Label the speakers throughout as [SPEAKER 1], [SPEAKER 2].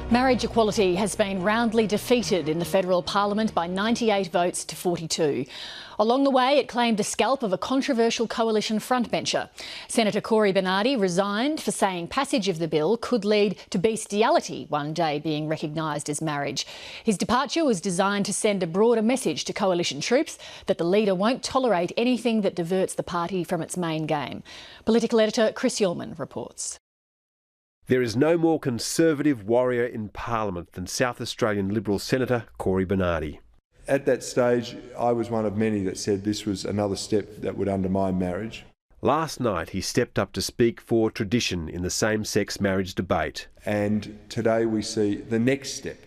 [SPEAKER 1] Marriage equality has been roundly defeated in the federal parliament by 98 votes to 42. Along the way, it claimed the scalp of a controversial coalition frontbencher. Senator Cory Bernardi resigned for saying passage of the bill could lead to bestiality one day being recognised as marriage. His departure was designed to send a broader message to coalition troops that the leader won't tolerate anything that diverts the party from its main game. Political editor Chris Uhlmann reports.
[SPEAKER 2] There is no more Conservative warrior in Parliament than South Australian Liberal Senator Cory Bernardi.
[SPEAKER 3] At that stage, I was one of many that said this was another step that would undermine marriage.
[SPEAKER 2] Last night he stepped up to speak for tradition in the same-sex marriage debate.
[SPEAKER 3] And today we see the next step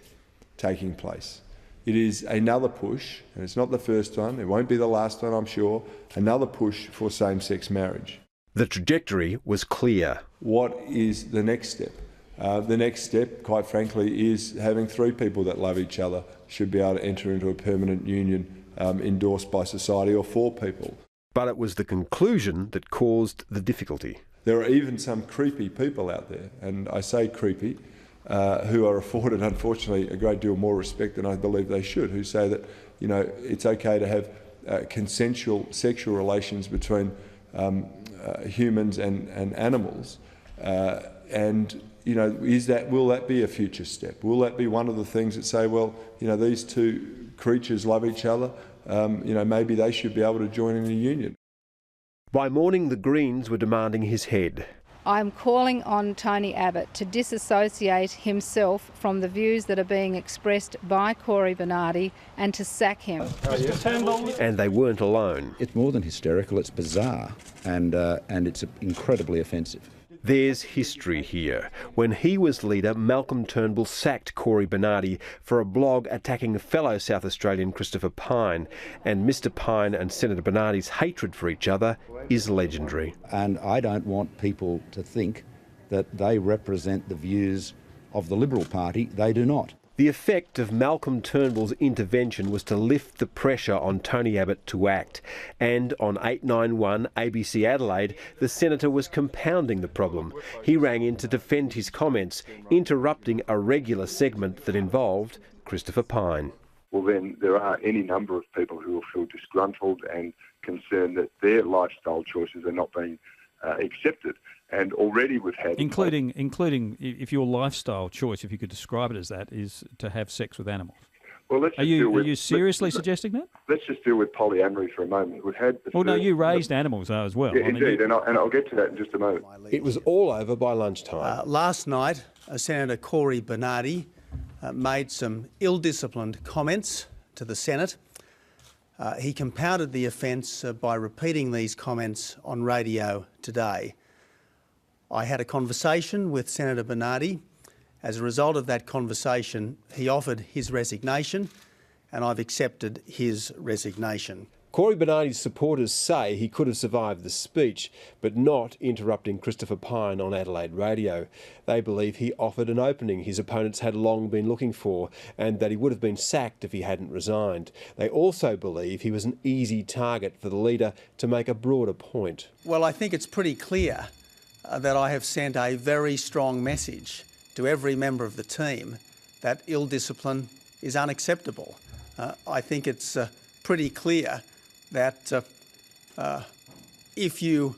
[SPEAKER 3] taking place. It is another push, and it's not the first one, it won't be the last one I'm sure, another push for same-sex marriage.
[SPEAKER 2] The trajectory was clear.
[SPEAKER 3] What is the next step? The next step, quite frankly, is having three people that love each other should be able to enter into a permanent union endorsed by society, or four people.
[SPEAKER 2] But it was the conclusion that caused the difficulty.
[SPEAKER 3] There are even some creepy people out there, and I say creepy, who are afforded, unfortunately, a great deal more respect than I believe they should, who say that, you know, it's okay to have consensual sexual relations between humans and animals, and you know, will that be a future step? Will that be one of the things that say, well, you know, these two creatures love each other, you know, maybe they should be able to join in a union?
[SPEAKER 2] By morning, the Greens were demanding his head.
[SPEAKER 4] I'm calling on Tony Abbott to disassociate himself from the views that are being expressed by Cory Bernardi and to sack him.
[SPEAKER 2] And they weren't alone.
[SPEAKER 5] It's more than hysterical, it's bizarre, and it's incredibly offensive.
[SPEAKER 2] There's history here. When he was leader, Malcolm Turnbull sacked Cory Bernardi for a blog attacking fellow South Australian Christopher Pyne, and Mr Pyne and Senator Bernardi's hatred for each other is legendary.
[SPEAKER 5] And I don't want people to think that they represent the views of the Liberal Party. They do not.
[SPEAKER 2] The effect of Malcolm Turnbull's intervention was to lift the pressure on Tony Abbott to act. And on 891 ABC Adelaide, the senator was compounding the problem. He rang in to defend his comments, interrupting a regular segment that involved Christopher Pyne.
[SPEAKER 6] Well, then there are any number of people who will feel disgruntled and concerned that their lifestyle choices are not being accepted. And already we've had...
[SPEAKER 7] Including if your lifestyle choice, if you could describe it as that, is to have sex with animals.
[SPEAKER 6] Well,
[SPEAKER 7] are you seriously suggesting that?
[SPEAKER 6] Let's just deal with polyamory for a moment. We've had...
[SPEAKER 7] No, you raised animals as well.
[SPEAKER 6] Yeah, indeed, and I'll get to that in just a moment.
[SPEAKER 2] It was all over by lunchtime.
[SPEAKER 8] Last night, Senator Cory Bernardi made some ill-disciplined comments to the Senate. He compounded the offence by repeating these comments on radio today. I had a conversation with Senator Bernardi. As a result of that conversation, he offered his resignation, and I've accepted his resignation.
[SPEAKER 2] Cory Bernardi's supporters say he could have survived the speech, but not interrupting Christopher Pyne on Adelaide radio. They believe he offered an opening his opponents had long been looking for, and that he would have been sacked if he hadn't resigned. They also believe he was an easy target for the leader to make a broader point.
[SPEAKER 8] Well, I think it's pretty clear that I have sent a very strong message to every member of the team that ill discipline is unacceptable. I think it's pretty clear that if you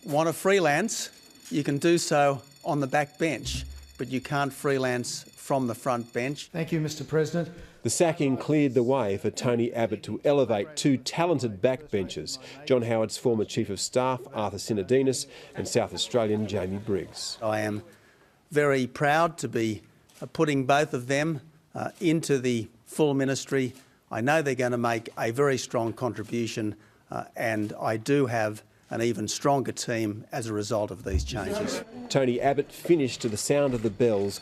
[SPEAKER 8] want to freelance, you can do so on the back bench, but you can't freelance from the front bench.
[SPEAKER 9] Thank you, Mr President.
[SPEAKER 2] The sacking cleared the way for Tony Abbott to elevate two talented backbenchers, John Howard's former Chief of Staff, Arthur Sinodinos, and South Australian Jamie Briggs.
[SPEAKER 8] I am very proud to be putting both of them into the full ministry. I know they're going to make a very strong contribution, and I do have an even stronger team as a result of these changes.
[SPEAKER 2] Tony Abbott finished to the sound of the bells,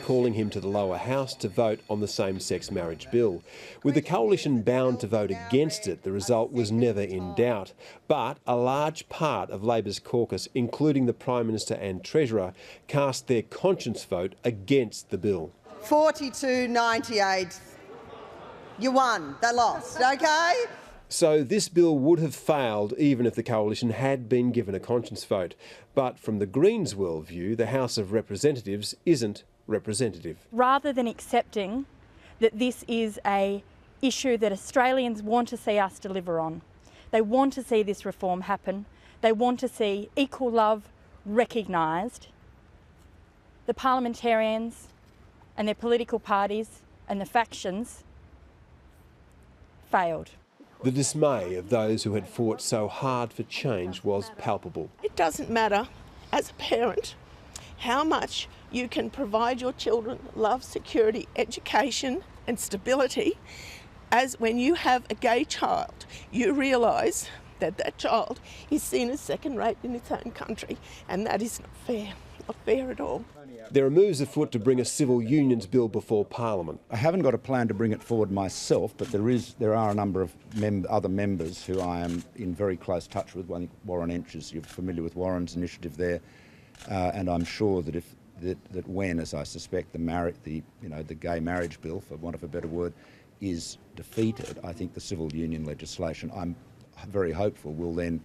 [SPEAKER 2] calling him to the lower house to vote on the same-sex marriage bill. With the coalition bound to vote against it, the result was never in doubt. But a large part of Labor's caucus, including the Prime Minister and Treasurer, cast their conscience vote against the bill.
[SPEAKER 10] 42-98. You won. They lost, OK?
[SPEAKER 2] So this bill would have failed even if the coalition had been given a conscience vote. But from the Greens' worldview, the House of Representatives isn't representative.
[SPEAKER 9] Rather than accepting that this is an issue that Australians want to see us deliver on, they want to see this reform happen, they want to see equal love recognised, the parliamentarians and their political parties and the factions failed.
[SPEAKER 2] The dismay of those who had fought so hard for change was palpable.
[SPEAKER 11] It doesn't matter, as a parent, how much you can provide your children love, security, education and stability, as when you have a gay child, you realise that that child is seen as second-rate in its own country, and that is not fair at all.
[SPEAKER 2] There are moves afoot to bring a civil unions bill before Parliament.
[SPEAKER 5] I haven't got a plan to bring it forward myself, but there are a number of other members who I am in very close touch with. I think Warren Entsch, you're familiar with Warren's initiative there, and I'm sure that when, as I suspect, the gay marriage bill, for want of a better word, is defeated, I think the civil union legislation, I'm very hopeful, will then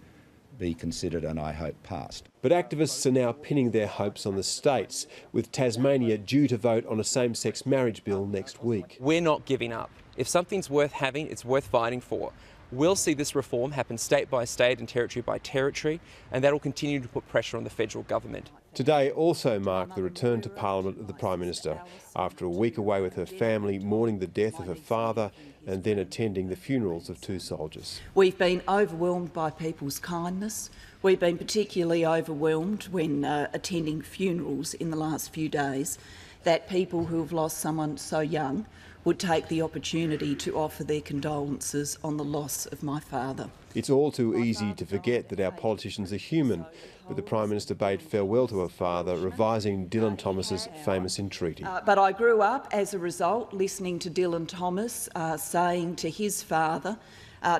[SPEAKER 5] be considered and I hope passed.
[SPEAKER 2] But activists are now pinning their hopes on the states, with Tasmania due to vote on a same-sex marriage bill next week.
[SPEAKER 12] We're not giving up. If something's worth having, it's worth fighting for. We'll see this reform happen state by state and territory by territory, and that will continue to put pressure on the federal government.
[SPEAKER 2] Today also marked the return to Parliament of the Prime Minister, after a week away with her family, mourning the death of her father and then attending the funerals of 2 soldiers.
[SPEAKER 13] We've been overwhelmed by people's kindness. We've been particularly overwhelmed when attending funerals in the last few days, that people who have lost someone so young would take the opportunity to offer their condolences on the loss of my father.
[SPEAKER 2] It's all too easy to forget that our politicians are human, but the Prime Minister bade farewell to her father, revising Dylan Thomas's famous entreaty.
[SPEAKER 13] But I grew up, as a result, listening to Dylan Thomas saying to his father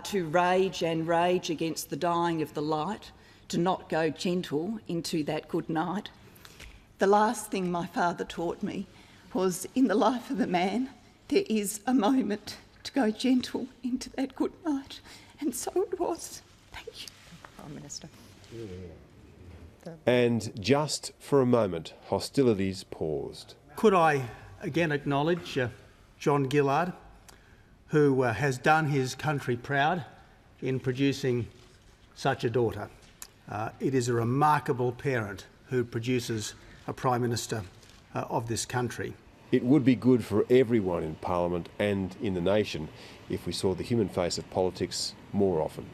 [SPEAKER 13] to rage and rage against the dying of the light, to not go gentle into that good night. The last thing my father taught me was, in the life of a man, there is a moment to go gentle into that good night. And so it was. Thank you, Prime Minister.
[SPEAKER 2] And just for a moment, hostilities paused.
[SPEAKER 8] Could I again acknowledge John Gillard, who has done his country proud in producing such a daughter. It is a remarkable parent who produces a Prime Minister of this country.
[SPEAKER 2] It would be good for everyone in Parliament and in the nation if we saw the human face of politics more often.